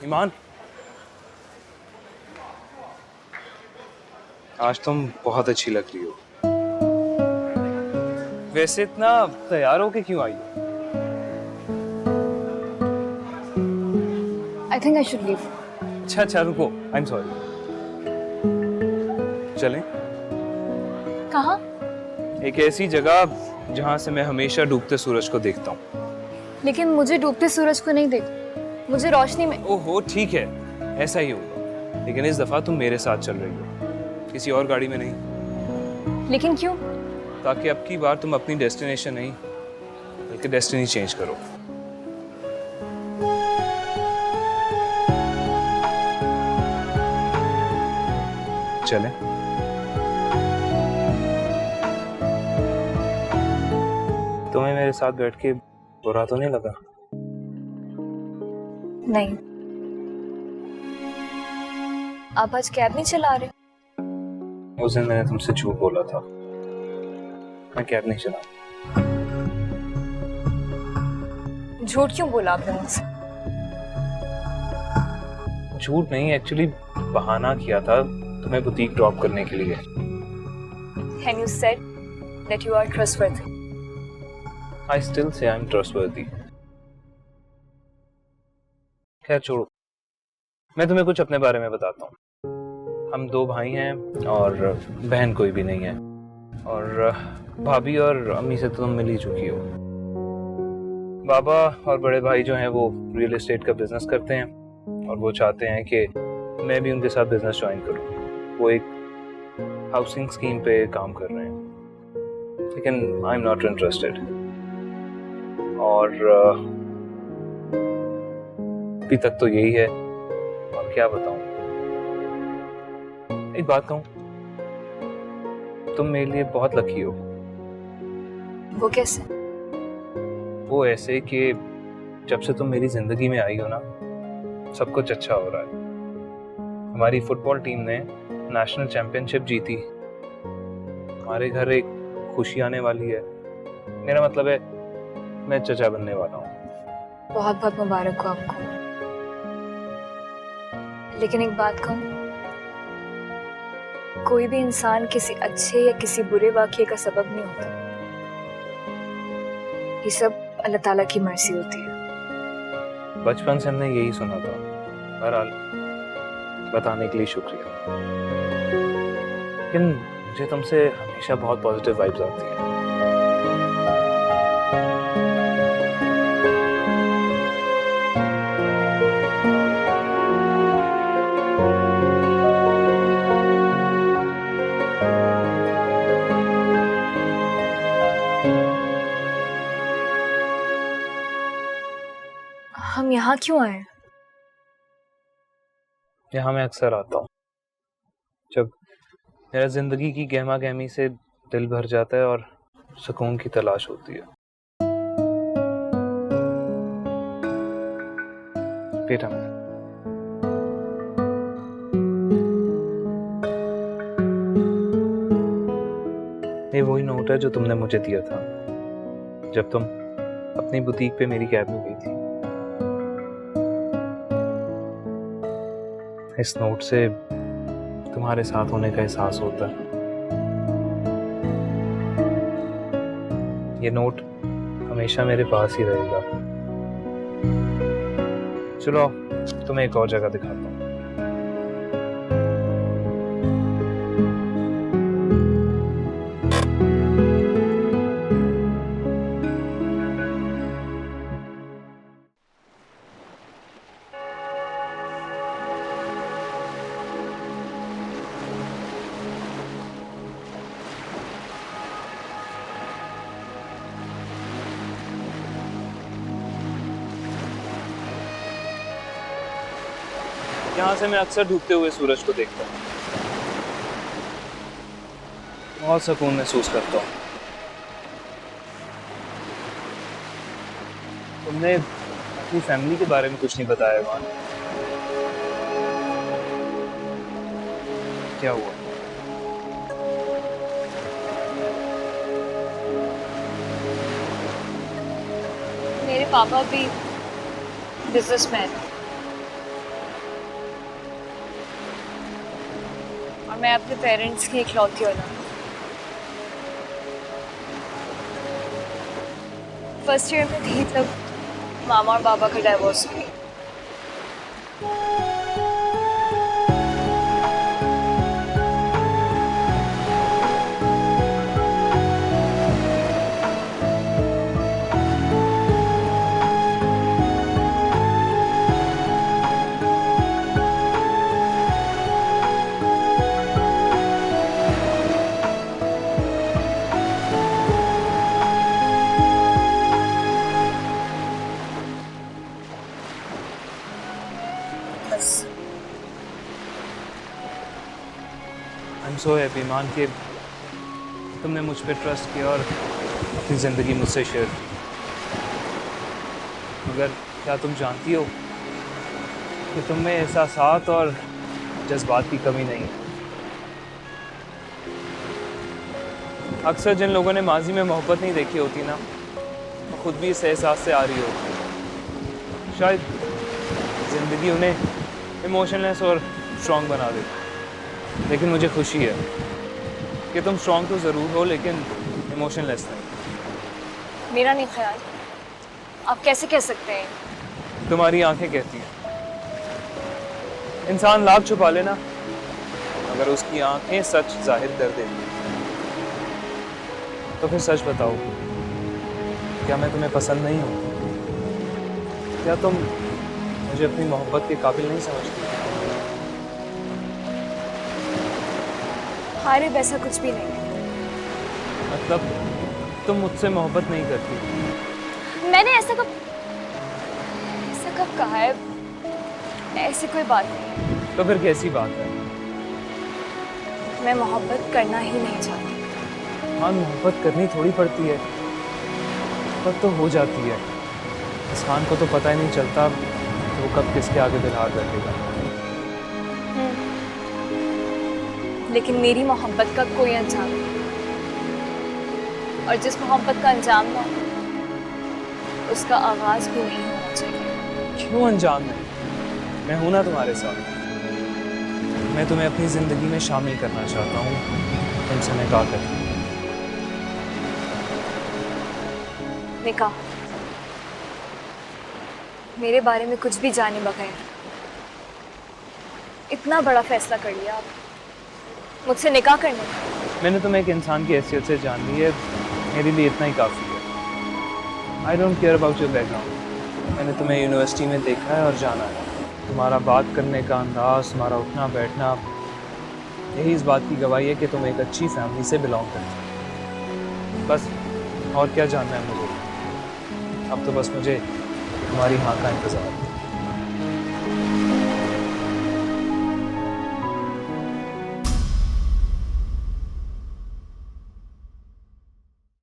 ईमान, आज तुम बहुत अच्छी लग रही हो। वैसे इतना तैयार होके क्यों आई हो? I think I should leave. अच्छा अच्छा रुको, आई एम सॉरी। चलें? कहाँ? एक ऐसी जगह जहां से मैं हमेशा डूबते सूरज को देखता हूँ। लेकिन मुझे डूबते सूरज को नहीं देख, मुझे रोशनी में। ओहो ठीक है, ऐसा ही होगा। लेकिन इस दफा तुम मेरे साथ चल रही हो, किसी और गाड़ी में नहीं। लेकिन क्यों? ताकि अब की बार तुम अपनी डेस्टिनेशन नहीं बल्कि डेस्टिनी चेंज करो। चलें? तुम्हें मेरे साथ बैठ के बुरा तो नहीं लगा? नहीं। आप आज कैब नहीं चला रहे? उस दिन मैंने तुमसे झूठ बोला था, मैं कैब नहीं चला। झूठ क्यों बोला आपने मुझसे? झूठ नहीं, एक्चुअली बहाना किया था तुम्हें बुटीक ड्रॉप करने के लिए। And you said that you are trustworthy. I still say I'm trustworthy. खैर छोड़ो, मैं तुम्हें कुछ अपने बारे में बताता हूँ। हम दो भाई हैं और बहन कोई भी नहीं है। और भाभी और अम्मी से तो तुम मिल ही चुकी हो। बाबा और बड़े भाई जो हैं वो रियल एस्टेट का बिजनेस करते हैं और वो चाहते हैं कि मैं भी उनके साथ बिजनेस ज्वाइन करूँ। वो एक हाउसिंग स्कीम पे काम कर रहे हैं, लेकिन आई एम नॉट इंटरेस्टेड। और अभी तक तो यही है, और क्या बताऊं। एक बात कहूं, तुम मेरे लिए बहुत लकी हो। वो कैसे? वो ऐसे कि जब से तुम मेरी जिंदगी में आई हो ना, सब कुछ अच्छा हो रहा है। हमारी फुटबॉल टीम ने नेशनल चैंपियनशिप जीती, हमारे घर एक खुशी आने वाली है। मेरा मतलब है मैं चचा बनने वाला हूँ। बहुत बहुत मुबारक हो आपको। लेकिन एक बात कहूं, कोई भी इंसान किसी अच्छे या किसी बुरे वाकये का सबब नहीं होता। ये सब अल्लाह ताला की मर्जी होती है। बचपन से हमने यही सुना था। बहरहाल बताने के लिए शुक्रिया। लेकिन मुझे तुमसे हमेशा बहुत पॉजिटिव वाइब्स आती हैं। हम यहाँ क्यों आए? यहाँ मैं अक्सर आता हूँ जब मेरा जिंदगी की गहमा गहमी से दिल भर जाता है और सुकून की तलाश होती है। बेटा ये वही नोट है जो तुमने मुझे दिया था जब तुम अपनी बुटीक पे मेरी कैब में गई थी। इस नोट से तुम्हारे साथ होने का एहसास होता है। ये नोट हमेशा मेरे पास ही रहेगा। चलो तुम्हें एक और जगह दिखाता हूँ। यहाँ से मैं अक्सर डूबते हुए सूरज को देखता हूँ, बहुत सुकून महसूस करता हूँ। तुमने अपनी फैमिली के बारे में कुछ नहीं बताया ईमान। क्या हुआ? मेरे पापा भी बिजनेसमैन, और मैं अपने पेरेंट्स की इकलौती औलाद। फर्स्ट ईयर में थी तब मामा और पापा का डिवोर्स हो गया। बस आई एम सो हैप्पी मान के तुमने मुझ पर ट्रस्ट किया और अपनी ज़िंदगी मुझसे शेयर की। मगर क्या तुम जानती हो कि तुम में एहसासात और जज्बात की कमी नहीं है। अक्सर जिन लोगों ने माजी में मोहब्बत नहीं देखी होती ना, वो खुद भी इस एहसास से आ रही होती। शायद ज़िंदगी उन्हें इमोशनलेस और स्ट्रॉन्ग बना दे। लेकिन मुझे खुशी है कि तुम स्ट्रॉन्ग तो ज़रूर हो, लेकिन इमोशनलेस नहीं। मेरा नहीं ख्याल। आप कैसे कह सकते हैं? तुम्हारी आंखें कहती हैं। इंसान लाभ छुपा लेना, अगर उसकी आंखें सच जाहिर कर देती तो फिर सच बताओ, क्या मैं तुम्हें पसंद नहीं हूँ? क्या तुम मुझे अपनी मोहब्बत के काबिल नहीं समझती? हारे वैसा कुछ भी नहीं है। मतलब तुम मुझसे मोहब्बत नहीं करती? मैंने ऐसा कब कहा है? ऐसी कोई बात नहीं है। तो फिर कैसी बात है? मैं मोहब्बत करना ही नहीं चाहती। हाँ, मोहब्बत करनी थोड़ी पड़ती है, तब तो हो जाती है। इंसान को तो पता ही नहीं चलता तो वो कब किसके आगे दिल हाथ रखेगा। लेकिन मेरी मोहब्बत का कोई अंजाम नहीं, और जिस मोहब्बत का अंजाम ना हो, उसका आगाज भी नहीं होना चाहिए। क्यों अंजाम नहीं? मैं हूं ना तुम्हारे साथ। मैं तुम्हें अपनी जिंदगी में शामिल करना चाहता हूँ, तुमसे निकाह कर। निकाह? मेरे बारे में कुछ भी जाने बगैर इतना बड़ा फैसला कर लिया आप, मुझसे निकाह करने का? मैंने तुम्हें एक इंसान की हैसियत से जान ली है, मेरे लिए इतना ही काफ़ी है। I don't care about your background. मैंने तुम्हें यूनिवर्सिटी में देखा है और जाना है। तुम्हारा बात करने का अंदाज, तुम्हारा उठना बैठना, यही इस बात की गवाही है कि तुम एक अच्छी फैमिली से बिलोंग करते हो। बस और क्या जानना है मुझे? अब तो बस मुझे तुम्हारी हाँ का इंतज़ार है।